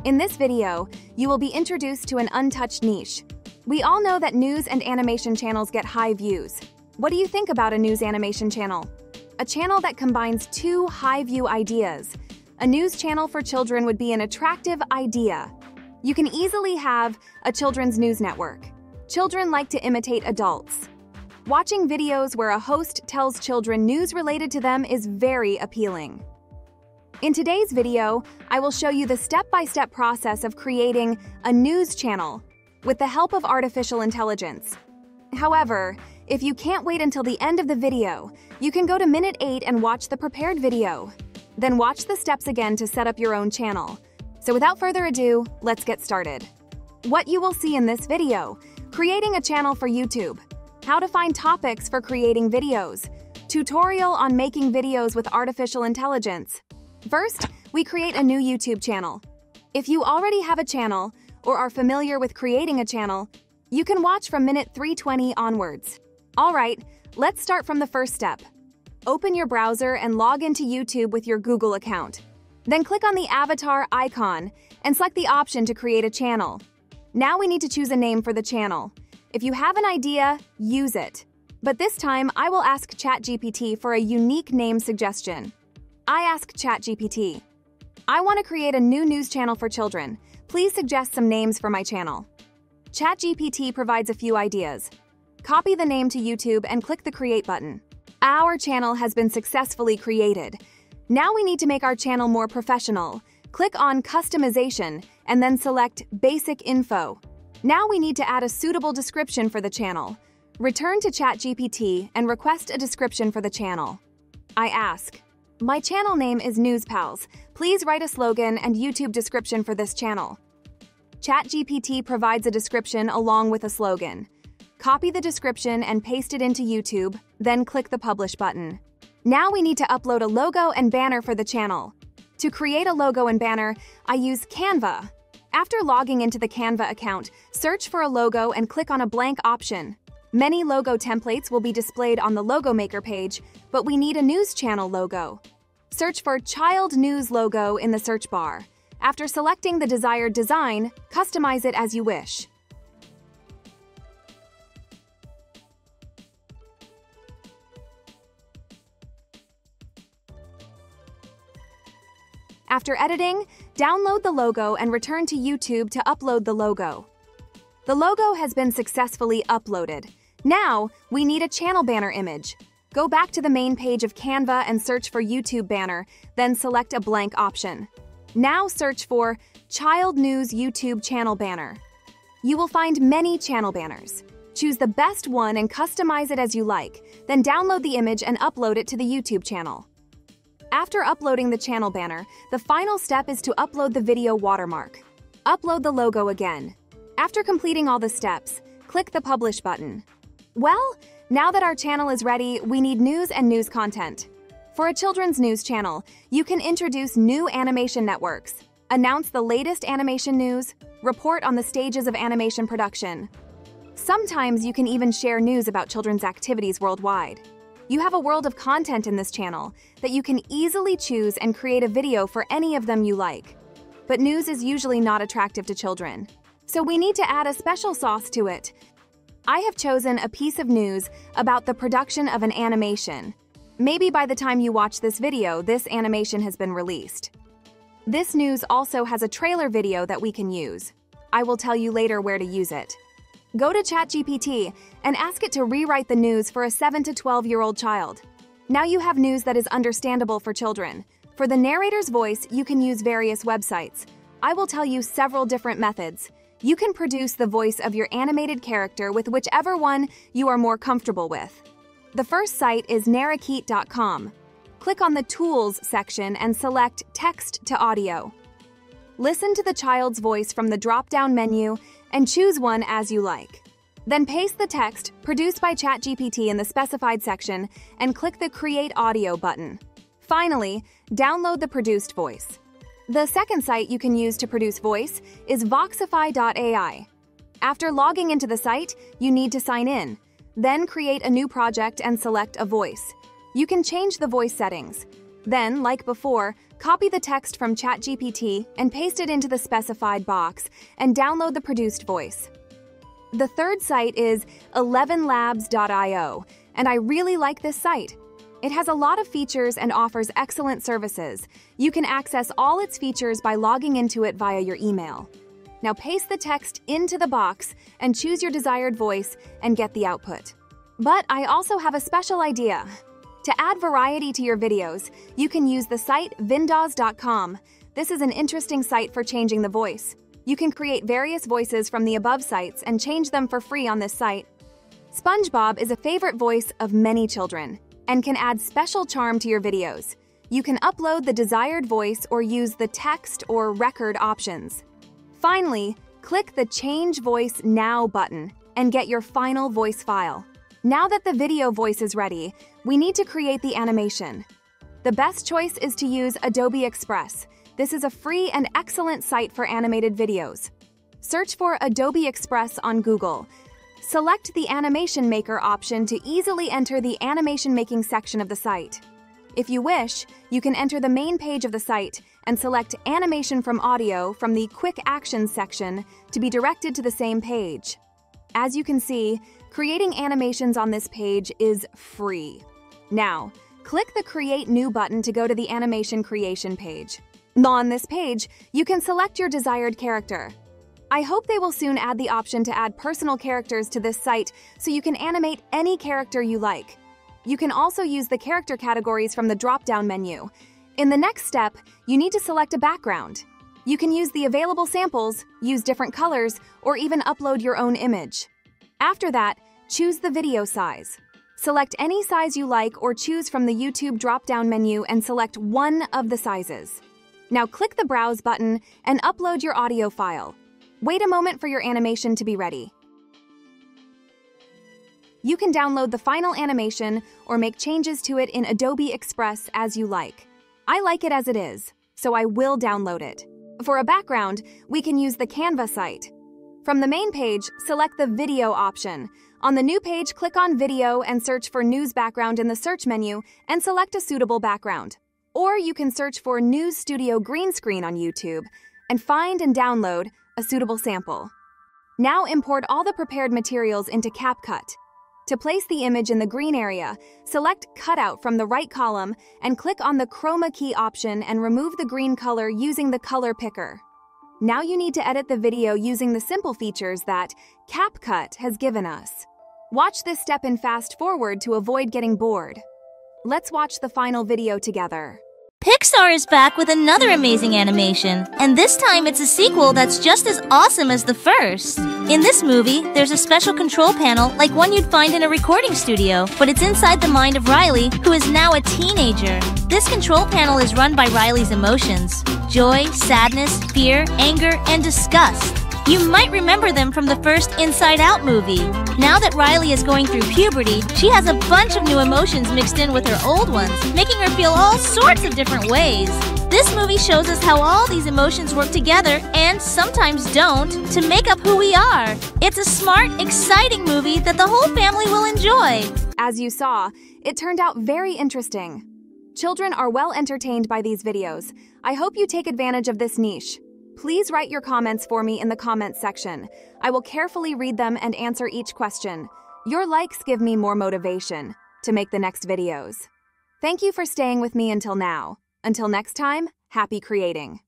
In this video, you will be introduced to an untouched niche. We all know that news and animation channels get high views. What do you think about a news animation channel? A channel that combines two high-view ideas. A news channel for children would be an attractive idea. You can easily have a children's news network. Children like to imitate adults. Watching videos where a host tells children news related to them is very appealing. In today's video, I will show you the step-by-step process of creating a news channel with the help of artificial intelligence. However, if you can't wait until the end of the video, you can go to minute 8 and watch the prepared video. Then watch the steps again to set up your own channel. So without further ado, let's get started. What you will see in this video: creating a channel for YouTube, how to find topics for creating videos, tutorial on making videos with artificial intelligence. First, we create a new YouTube channel. If you already have a channel or are familiar with creating a channel, you can watch from minute 320 onwards. All right, let's start from the first step. Open your browser and log into YouTube with your Google account. Then click on the avatar icon and select the option to create a channel. Now we need to choose a name for the channel. If you have an idea, use it. But this time, I will ask ChatGPT for a unique name suggestion. I ask ChatGPT, I want to create a new news channel for children. Please suggest some names for my channel. ChatGPT provides a few ideas. Copy the name to YouTube and click the Create button. Our channel has been successfully created. Now we need to make our channel more professional. Click on Customization and then select Basic Info. Now we need to add a suitable description for the channel. Return to ChatGPT and request a description for the channel. I ask, my channel name is News Pals. Please write a slogan and YouTube description for this channel. ChatGPT provides a description along with a slogan. Copy the description and paste it into YouTube, then click the Publish button. Now we need to upload a logo and banner for the channel. To create a logo and banner, I use Canva. After logging into the Canva account, search for a logo and click on a blank option. Many logo templates will be displayed on the Logo Maker page, but we need a news channel logo. Search for Child News logo in the search bar. After selecting the desired design, customize it as you wish. After editing, download the logo and return to YouTube to upload the logo. The logo has been successfully uploaded. Now, we need a channel banner image. Go back to the main page of Canva and search for YouTube banner, then select a blank option. Now search for Child News YouTube channel banner. You will find many channel banners. Choose the best one and customize it as you like, then download the image and upload it to the YouTube channel. After uploading the channel banner, the final step is to upload the video watermark. Upload the logo again. After completing all the steps, click the Publish button. Well, now that our channel is ready, we need news and news content. For a children's news channel, you can introduce new animation networks, announce the latest animation news, report on the stages of animation production. Sometimes you can even share news about children's activities worldwide. You have a world of content in this channel that you can easily choose and create a video for any of them you like. But news is usually not attractive to children, so we need to add a special sauce to it. I have chosen a piece of news about the production of an animation. Maybe by the time you watch this video, this animation has been released. This news also has a trailer video that we can use. I will tell you later where to use it. Go to ChatGPT and ask it to rewrite the news for a 7 to 12-year-old child. Now you have news that is understandable for children. For the narrator's voice, you can use various websites. I will tell you several different methods. You can produce the voice of your animated character with whichever one you are more comfortable with. The first site is narrakeet.com. Click on the Tools section and select Text to Audio. Listen to the child's voice from the drop-down menu and choose one as you like. Then paste the text produced by ChatGPT in the specified section and click the Create Audio button. Finally, download the produced voice. The second site you can use to produce voice is voxify.ai. After logging into the site, you need to sign in. Then create a new project and select a voice. You can change the voice settings. Then, like before, copy the text from ChatGPT and paste it into the specified box and download the produced voice. The third site is 11labs.io, and I really like this site. It has a lot of features and offers excellent services. You can access all its features by logging into it via your email. Now paste the text into the box and choose your desired voice and get the output. But I also have a special idea. To add variety to your videos, you can use the site vindoz.com. This is an interesting site for changing the voice. You can create various voices from the above sites and change them for free on this site. SpongeBob is a favorite voice of many children and can add special charm to your videos. You can upload the desired voice or use the text or record options. Finally, click the Change Voice Now button and get your final voice file. Now that the video voice is ready, we need to create the animation. The best choice is to use Adobe Express. This is a free and excellent site for animated videos. Search for Adobe Express on Google. Select the Animation Maker option to easily enter the animation making section of the site. If you wish, you can enter the main page of the site and select Animation from Audio from the Quick Actions section to be directed to the same page. As you can see, creating animations on this page is free. Now, click the Create New button to go to the animation creation page. On this page, you can select your desired character. I hope they will soon add the option to add personal characters to this site so you can animate any character you like. You can also use the character categories from the drop-down menu. In the next step, you need to select a background. You can use the available samples, use different colors, or even upload your own image. After that, choose the video size. Select any size you like or choose from the YouTube drop-down menu and select one of the sizes. Now click the Browse button and upload your audio file. Wait a moment for your animation to be ready. You can download the final animation or make changes to it in Adobe Express as you like. I like it as it is, so I will download it. For a background, we can use the Canva site. From the main page, select the Video option. On the new page, click on Video and search for News Background in the search menu and select a suitable background. Or you can search for News Studio Green Screen on YouTube and find and download a suitable sample. Now import all the prepared materials into CapCut. To place the image in the green area, select Cutout from the right column and click on the Chroma Key option and remove the green color using the color picker. Now you need to edit the video using the simple features that CapCut has given us. Watch this step in fast forward to avoid getting bored. Let's watch the final video together. Pixar is back with another amazing animation, and this time it's a sequel that's just as awesome as the first. In this movie, there's a special control panel like one you'd find in a recording studio, but it's inside the mind of Riley, who is now a teenager. This control panel is run by Riley's emotions: joy, sadness, fear, anger, and disgust. You might remember them from the first Inside Out movie. Now that Riley is going through puberty, she has a bunch of new emotions mixed in with her old ones, making her feel all sorts of different ways. This movie shows us how all these emotions work together, and sometimes don't, to make up who we are. It's a smart, exciting movie that the whole family will enjoy. As you saw, it turned out very interesting. Children are well entertained by these videos. I hope you take advantage of this niche. Please write your comments for me in the comments section. I will carefully read them and answer each question. Your likes give me more motivation to make the next videos. Thank you for staying with me until now. Until next time, happy creating.